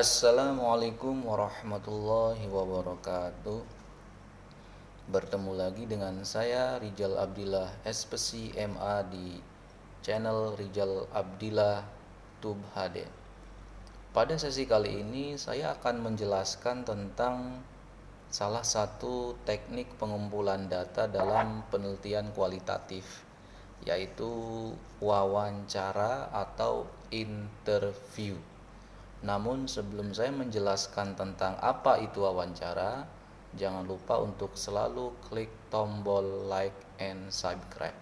Assalamualaikum warahmatullahi wabarakatuh. Bertemu lagi dengan saya Rijal Abdillah SPC MA di channel Rijal Abdillah Tub HD. Pada sesi kali ini saya akan menjelaskan tentang salah satu teknik pengumpulan data dalam penelitian kualitatif, yaitu wawancara atau interview. Namun sebelum saya menjelaskan tentang apa itu wawancara, jangan lupa untuk selalu klik tombol like and subscribe.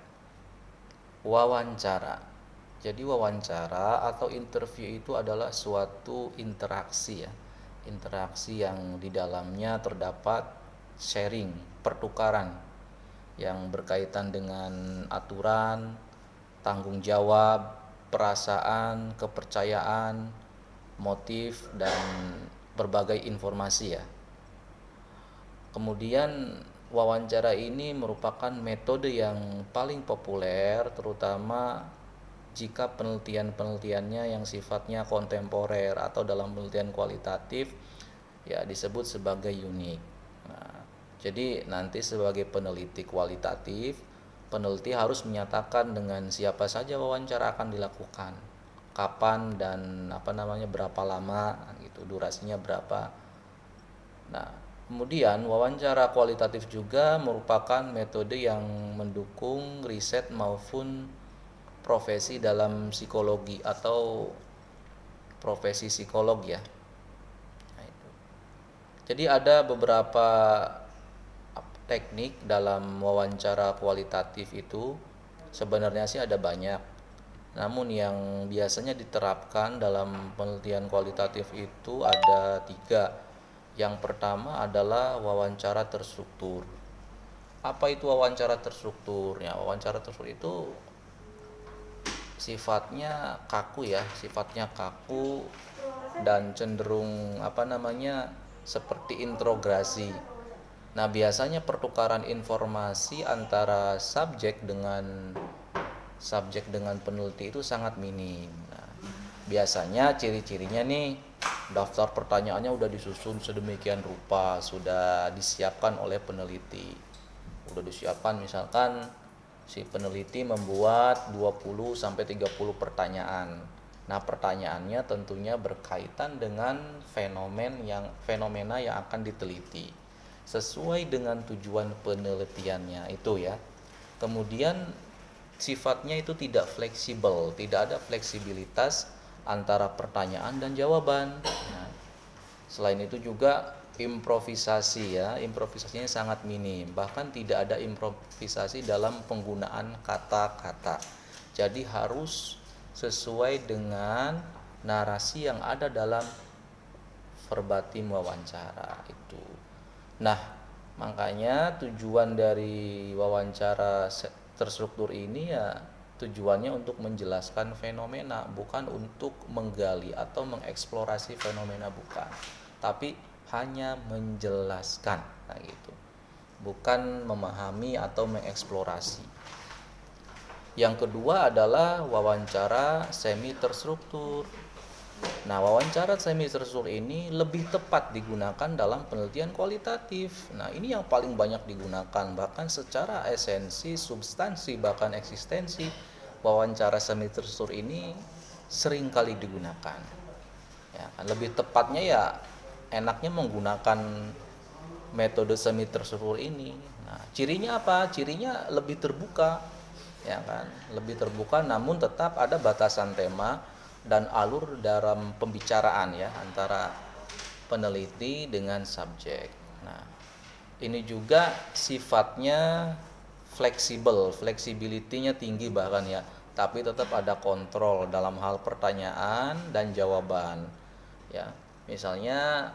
Wawancara. Jadi wawancara atau interview itu adalah suatu interaksi ya. Interaksi yang di dalamnya terdapat sharing, pertukaran yang berkaitan dengan aturan, tanggung jawab, perasaan, kepercayaan, motif, dan berbagai informasi ya. Kemudian wawancara ini merupakan metode yang paling populer, terutama jika penelitiannya yang sifatnya kontemporer atau dalam penelitian kualitatif ya disebut sebagai unik. Nah, jadi nanti sebagai peneliti kualitatif, peneliti harus menyatakan dengan siapa saja wawancara akan dilakukan, kapan dan berapa lama gitu, durasinya berapa. Nah, kemudian wawancara kualitatif juga merupakan metode yang mendukung riset maupun profesi dalam psikologi atau profesi psikolog ya. Nah, itu. Jadi ada beberapa teknik dalam wawancara kualitatif itu, sebenarnya sih ada banyak. Namun yang biasanya diterapkan dalam penelitian kualitatif itu ada 3. Yang pertama adalah wawancara terstruktur. Apa itu wawancara terstruktur? Ya, wawancara terstruktur itu sifatnya kaku dan cenderung seperti interogasi. Nah, biasanya pertukaran informasi antara subjek dengan peneliti itu sangat minim. Nah, biasanya ciri-cirinya nih, daftar pertanyaannya udah disusun sedemikian rupa, sudah disiapkan oleh peneliti. Udah disiapkan, misalkan si peneliti membuat 20 sampai 30 pertanyaan. Nah, pertanyaannya tentunya berkaitan dengan fenomena yang akan diteliti sesuai dengan tujuan penelitiannya itu ya. Kemudian sifatnya itu tidak fleksibel, tidak ada fleksibilitas antara pertanyaan dan jawaban. Nah, selain itu juga improvisasi ya, improvisasinya sangat minim, bahkan tidak ada improvisasi dalam penggunaan kata-kata. Jadi harus sesuai dengan narasi yang ada dalam verbatim wawancara itu. Nah, makanya tujuan dari wawancara terstruktur ini ya tujuannya untuk menjelaskan fenomena, bukan untuk menggali atau mengeksplorasi fenomena, bukan, tapi hanya menjelaskan, nah gitu, bukan memahami atau mengeksplorasi. Yang kedua adalah wawancara semi terstruktur. Nah, wawancara semi terstruktur ini lebih tepat digunakan dalam penelitian kualitatif. Nah, ini yang paling banyak digunakan, bahkan secara esensi, substansi, bahkan eksistensi, wawancara semi terstruktur ini sering kali digunakan. Ya, lebih tepatnya ya enaknya menggunakan metode semi terstruktur ini. Nah, cirinya apa? Cirinya lebih terbuka, ya kan? Lebih terbuka, namun tetap ada batasan tema dan alur dalam pembicaraan ya antara peneliti dengan subjek. Nah, ini juga sifatnya fleksibel, fleksibilitinya tinggi bahkan ya, tapi tetap ada kontrol dalam hal pertanyaan dan jawaban. Ya, misalnya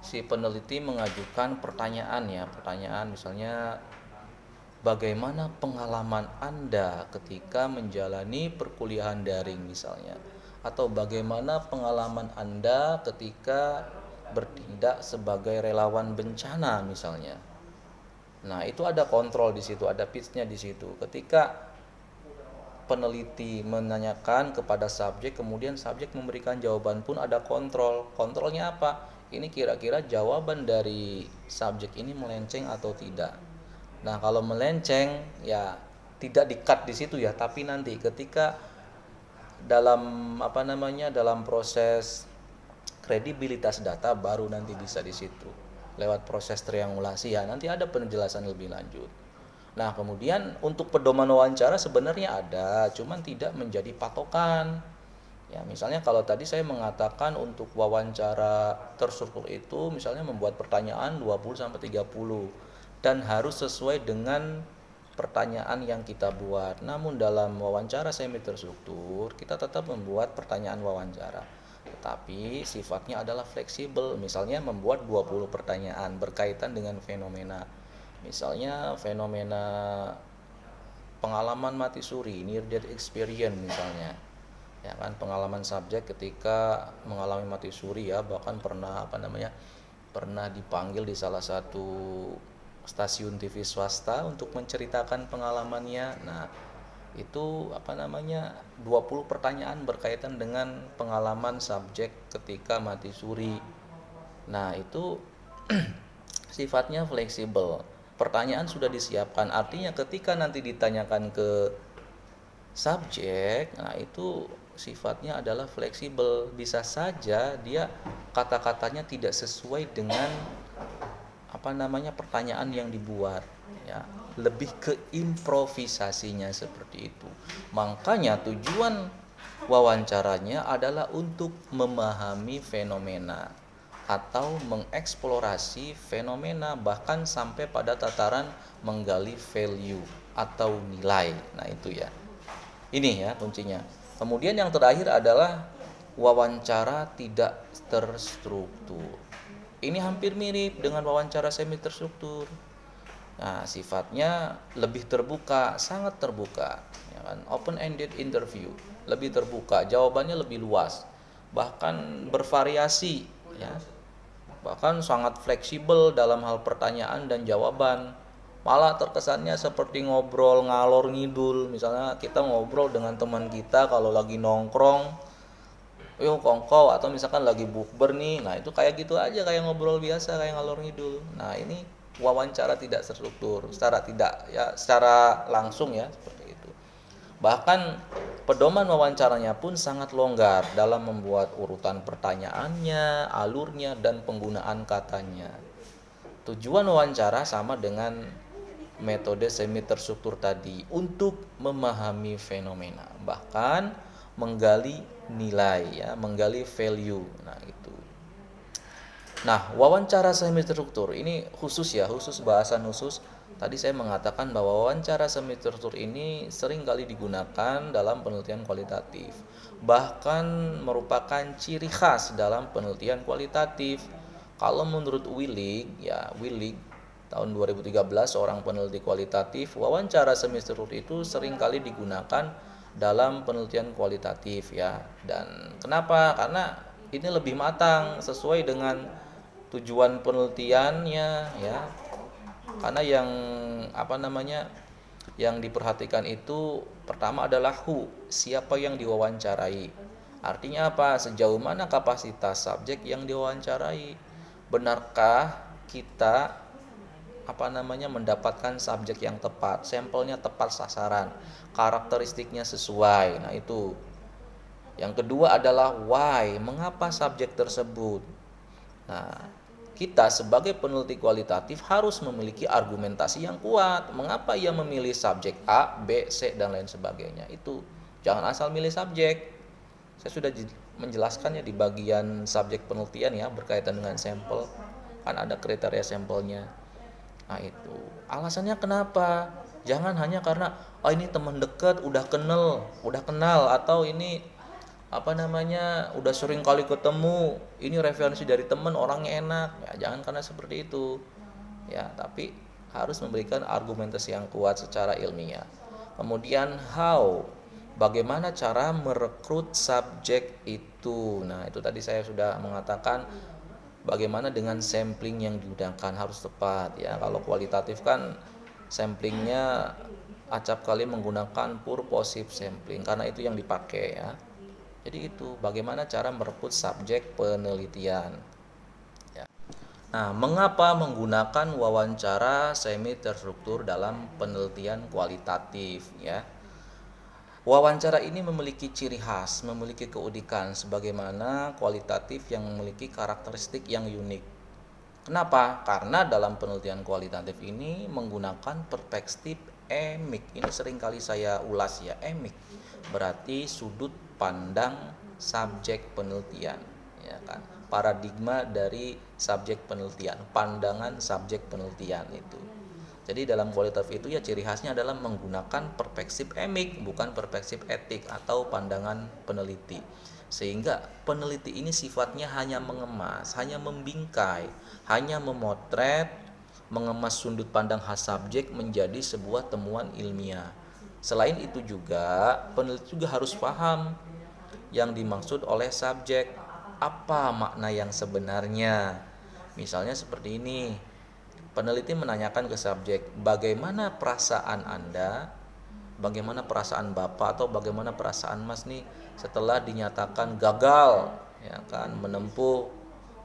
si peneliti mengajukan pertanyaan misalnya, bagaimana pengalaman Anda ketika menjalani perkuliahan daring misalnya, atau bagaimana pengalaman Anda ketika bertindak sebagai relawan bencana misalnya. Nah, itu ada kontrol di situ, ada pitch-nya di situ. Ketika peneliti menanyakan kepada subjek, kemudian subjek memberikan jawaban pun ada kontrol. Kontrolnya apa? Ini kira-kira jawaban dari subjek ini melenceng atau tidak. Nah, kalau melenceng ya tidak di-cut di situ ya, tapi nanti ketika dalam proses kredibilitas data baru nanti bisa di situ. Lewat proses triangulasi ya, nanti ada penjelasan lebih lanjut. Nah, kemudian untuk pedoman wawancara sebenarnya ada, cuman tidak menjadi patokan. Ya, misalnya kalau tadi saya mengatakan untuk wawancara terstruktur itu misalnya membuat pertanyaan 20 sampai 30 dan harus sesuai dengan pertanyaan yang kita buat. Namun dalam wawancara semi terstruktur kita tetap membuat pertanyaan wawancara. Tetapi sifatnya adalah fleksibel. Misalnya membuat 20 pertanyaan berkaitan dengan fenomena. Misalnya fenomena pengalaman mati suri, near death experience misalnya. Ya kan, pengalaman subjek ketika mengalami mati suri ya, bahkan pernah dipanggil di salah satu stasiun TV swasta untuk menceritakan pengalamannya. Nah, itu 20 pertanyaan berkaitan dengan pengalaman subjek ketika mati suri. Nah, itu sifatnya fleksibel. Pertanyaan sudah disiapkan, artinya ketika nanti ditanyakan ke subjek, nah itu sifatnya adalah fleksibel. Bisa saja dia kata-katanya tidak sesuai dengan pertanyaan yang dibuat ya, lebih ke improvisasinya seperti itu. Makanya tujuan wawancaranya adalah untuk memahami fenomena atau mengeksplorasi fenomena, bahkan sampai pada tataran menggali value atau nilai. Nah, itu ya. Ini ya kuncinya. Kemudian yang terakhir adalah wawancara tidak terstruktur. Ini hampir mirip dengan wawancara semi terstruktur. Nah, sifatnya lebih terbuka, sangat terbuka, ya kan? Open ended interview, lebih terbuka, jawabannya lebih luas, bahkan bervariasi, ya. Bahkan sangat fleksibel dalam hal pertanyaan dan jawaban. Malah terkesannya seperti ngobrol ngalor ngidul. Misalnya kita ngobrol dengan teman kita kalau lagi nongkrong, yuk kongkow, atau misalkan lagi bukber nih, nah itu kayak gitu aja, kayak ngobrol biasa, kayak ngalor ngidul. Nah, ini wawancara tidak terstruktur, secara langsung ya, seperti itu. Bahkan pedoman wawancaranya pun sangat longgar dalam membuat urutan pertanyaannya, alurnya, dan penggunaan katanya. Tujuan wawancara sama dengan metode semi terstruktur tadi, untuk memahami fenomena, bahkan menggali nilai ya, menggali value. Nah, itu. Nah, wawancara semi terstruktur ini khusus bahasan khusus. Tadi saya mengatakan bahwa wawancara semi terstruktur ini sering kali digunakan dalam penelitian kualitatif. Bahkan merupakan ciri khas dalam penelitian kualitatif. Kalau menurut Willig tahun 2013, seorang peneliti kualitatif, wawancara semi terstruktur itu sering kali digunakan dalam penelitian kualitatif ya. Dan kenapa? Karena ini lebih matang sesuai dengan tujuan penelitiannya ya. Karena yang diperhatikan itu pertama adalah siapa yang diwawancarai. Artinya apa? Sejauh mana kapasitas subjek yang diwawancarai? Benarkah kita mendapatkan subjek yang tepat, sampelnya tepat sasaran, karakteristiknya sesuai. Nah, itu. Yang kedua adalah why, mengapa subjek tersebut. Nah, kita sebagai peneliti kualitatif harus memiliki argumentasi yang kuat. Mengapa ia memilih subjek A, B, C, dan lain sebagainya. Itu. Jangan asal milih subjek. Saya sudah menjelaskannya di bagian subjek penelitian ya, berkaitan dengan sampel. Kan ada kriteria sampelnya. Nah, itu. Alasannya kenapa? Jangan hanya karena ini teman dekat, udah kenal, atau ini udah sering kali ketemu, ini referensi dari teman, orangnya enak. Ya, jangan karena seperti itu. Ya, tapi harus memberikan argumentasi yang kuat secara ilmiah. Kemudian bagaimana cara merekrut subjek itu. Nah, itu tadi saya sudah mengatakan bagaimana dengan sampling yang digunakan harus tepat ya. Kalau kualitatif kan samplingnya acap kali menggunakan purposive sampling karena itu yang dipakai ya. Jadi itu bagaimana cara merebut subjek penelitian. Ya. Nah, mengapa menggunakan wawancara semi terstruktur dalam penelitian kualitatif ya? Wawancara ini memiliki ciri khas, memiliki keunikan sebagaimana kualitatif yang memiliki karakteristik yang unik. Kenapa? Karena dalam penelitian kualitatif ini menggunakan perspektif emik. Ini sering kali saya ulas ya, emik. Berarti sudut pandang subjek penelitian, ya kan? Paradigma dari subjek penelitian, pandangan subjek penelitian itu. Jadi dalam kualitatif itu ya ciri khasnya adalah menggunakan perspektif emik, bukan perspektif etik atau pandangan peneliti. Sehingga peneliti ini sifatnya hanya mengemas, hanya membingkai, hanya memotret, mengemas sudut pandang khas subjek menjadi sebuah temuan ilmiah. Selain itu juga peneliti juga harus paham yang dimaksud oleh subjek, apa makna yang sebenarnya. Misalnya seperti ini, peneliti menanyakan ke subjek, bagaimana perasaan Anda, bagaimana perasaan Bapak atau bagaimana perasaan Mas nih setelah dinyatakan gagal ya kan menempuh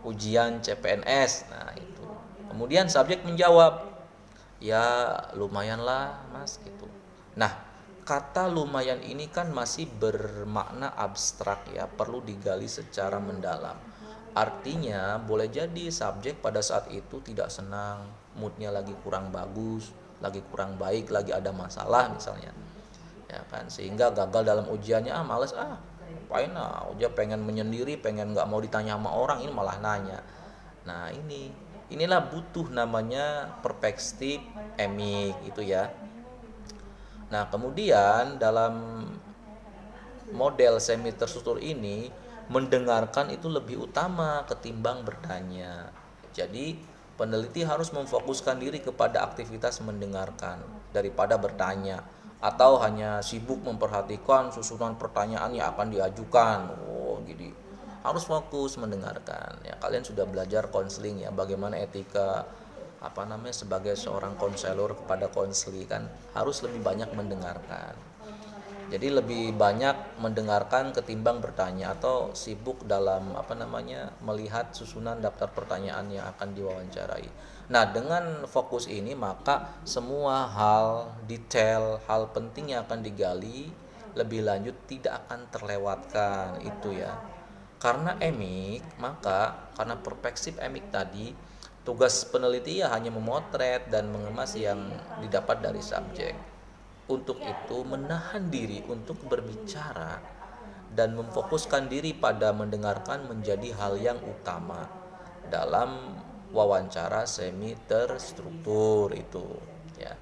ujian CPNS. Nah, itu. Kemudian subjek menjawab, "Ya, lumayanlah, Mas," gitu. Nah, kata lumayan ini kan masih bermakna abstrak ya, perlu digali secara mendalam. Artinya boleh jadi subjek pada saat itu tidak senang, moodnya lagi kurang bagus, lagi kurang baik, lagi ada masalah misalnya. Ya kan, sehingga gagal dalam ujiannya, males ngapain ujian, pengen menyendiri, pengen nggak mau ditanya sama orang, ini malah nanya. Nah, inilah butuh namanya perspektif emik itu ya. Nah, kemudian dalam model semi terstruktur ini mendengarkan itu lebih utama ketimbang bertanya. Jadi peneliti harus memfokuskan diri kepada aktivitas mendengarkan daripada bertanya, atau hanya sibuk memperhatikan susunan pertanyaan yang akan diajukan. Jadi harus fokus mendengarkan. Ya, kalian sudah belajar konseling ya, bagaimana etika sebagai seorang konselor kepada konseli kan harus lebih banyak mendengarkan. Jadi lebih banyak mendengarkan ketimbang bertanya atau sibuk dalam melihat susunan daftar pertanyaan yang akan diwawancarai. Nah, dengan fokus ini maka semua hal detail, hal penting yang akan digali lebih lanjut tidak akan terlewatkan itu ya. Karena karena perspektif emik tadi, tugas peneliti ya hanya memotret dan mengemas yang didapat dari subjek. Untuk itu menahan diri untuk berbicara dan memfokuskan diri pada mendengarkan menjadi hal yang utama dalam wawancara semi terstruktur itu ya.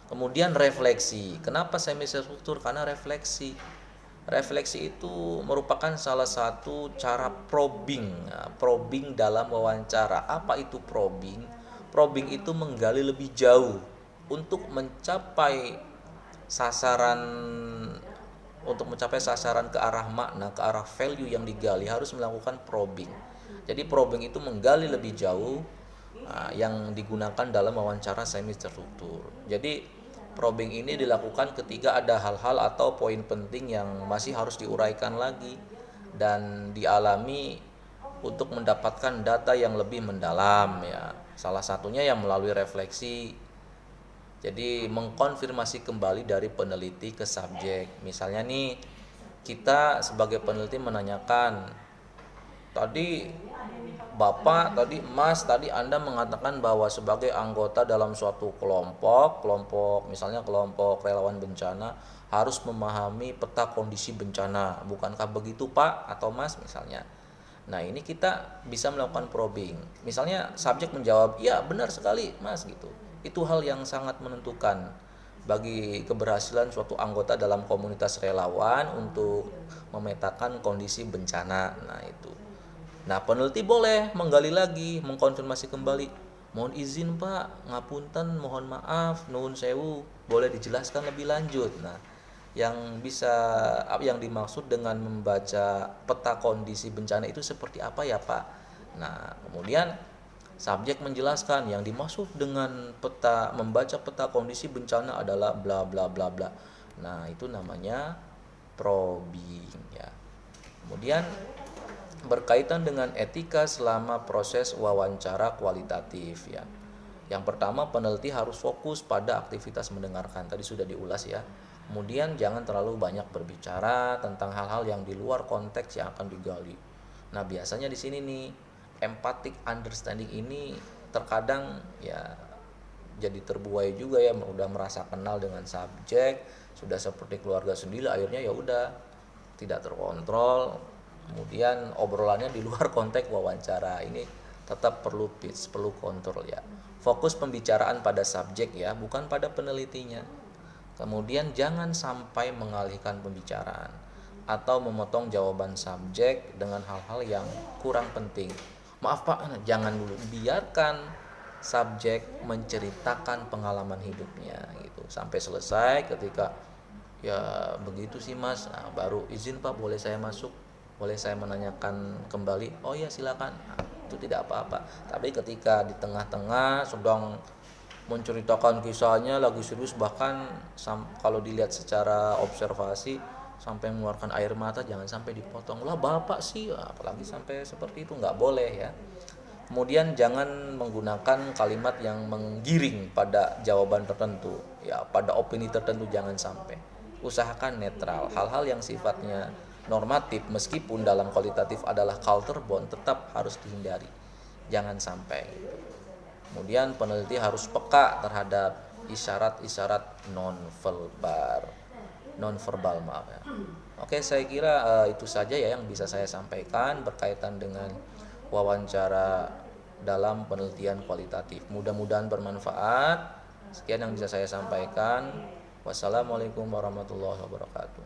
Kemudian refleksi. Kenapa semi terstruktur? Karena refleksi itu merupakan salah satu cara probing dalam wawancara. Apa itu probing? Probing itu menggali lebih jauh untuk mencapai sasaran ke arah makna, ke arah value yang digali harus melakukan probing. Jadi probing itu menggali lebih jauh yang digunakan dalam wawancara semi terstruktur. Jadi probing ini dilakukan ketika ada hal-hal atau poin penting yang masih harus diuraikan lagi dan dialami untuk mendapatkan data yang lebih mendalam ya. Salah satunya yang melalui refleksi. Jadi mengkonfirmasi kembali dari peneliti ke subjek. Misalnya nih, kita sebagai peneliti menanyakan, tadi Bapak, tadi Mas, tadi Anda mengatakan bahwa sebagai anggota dalam suatu kelompok misalnya kelompok relawan bencana harus memahami peta kondisi bencana. Bukankah begitu Pak atau Mas misalnya? Nah, ini kita bisa melakukan probing. Misalnya subjek menjawab, "Iya, benar sekali Mas," gitu. Itu hal yang sangat menentukan bagi keberhasilan suatu anggota dalam komunitas relawan untuk memetakan kondisi bencana. Nah, itu. Nah, peneliti boleh menggali lagi, mengkonfirmasi kembali. "Mohon izin Pak, ngapunten, mohon maaf, nuhun sewu, boleh dijelaskan lebih lanjut." Nah, yang dimaksud dengan membaca peta kondisi bencana itu seperti apa ya Pak? Nah, kemudian Subjek menjelaskan yang dimaksud dengan membaca peta kondisi bencana adalah bla bla bla bla. Nah, itu namanya probing ya. Kemudian berkaitan dengan etika selama proses wawancara kualitatif ya. Yang pertama, peneliti harus fokus pada aktivitas mendengarkan. Tadi sudah diulas ya. Kemudian jangan terlalu banyak berbicara tentang hal-hal yang di luar konteks yang akan digali. Nah, biasanya di sini nih empathic understanding ini terkadang ya jadi terbuai juga ya, udah merasa kenal dengan subjek, sudah seperti keluarga sendiri, akhirnya ya udah tidak terkontrol, kemudian obrolannya di luar konteks wawancara. Ini tetap perlu pitch, perlu kontrol ya. Fokus pembicaraan pada subjek ya, bukan pada penelitinya. Kemudian jangan sampai mengalihkan pembicaraan atau memotong jawaban subjek dengan hal-hal yang kurang penting. Maaf Pak, jangan dulu, biarkan subjek menceritakan pengalaman hidupnya gitu sampai selesai. Ketika ya begitu sih Mas, nah, baru izin Pak, boleh saya masuk, boleh saya menanyakan kembali. Oh ya silakan. Nah, itu tidak apa-apa. Tapi ketika di tengah-tengah sedang menceritakan kisahnya lagi serius, bahkan kalau dilihat secara observasi sampai mengeluarkan air mata, jangan sampai dipotong. Lah bapak sih, apalagi sampai seperti itu, nggak boleh ya. Kemudian jangan menggunakan kalimat yang menggiring pada jawaban tertentu ya, pada opini tertentu, jangan sampai. Usahakan netral. Hal-hal yang sifatnya normatif meskipun dalam kualitatif adalah culture bond tetap harus dihindari, jangan sampai. Kemudian peneliti harus peka terhadap isyarat-isyarat nonverbal maaf ya. Oke, saya kira itu saja ya yang bisa saya sampaikan berkaitan dengan wawancara dalam penelitian kualitatif. Mudah-mudahan bermanfaat. Sekian yang bisa saya sampaikan. Wassalamualaikum warahmatullahi wabarakatuh.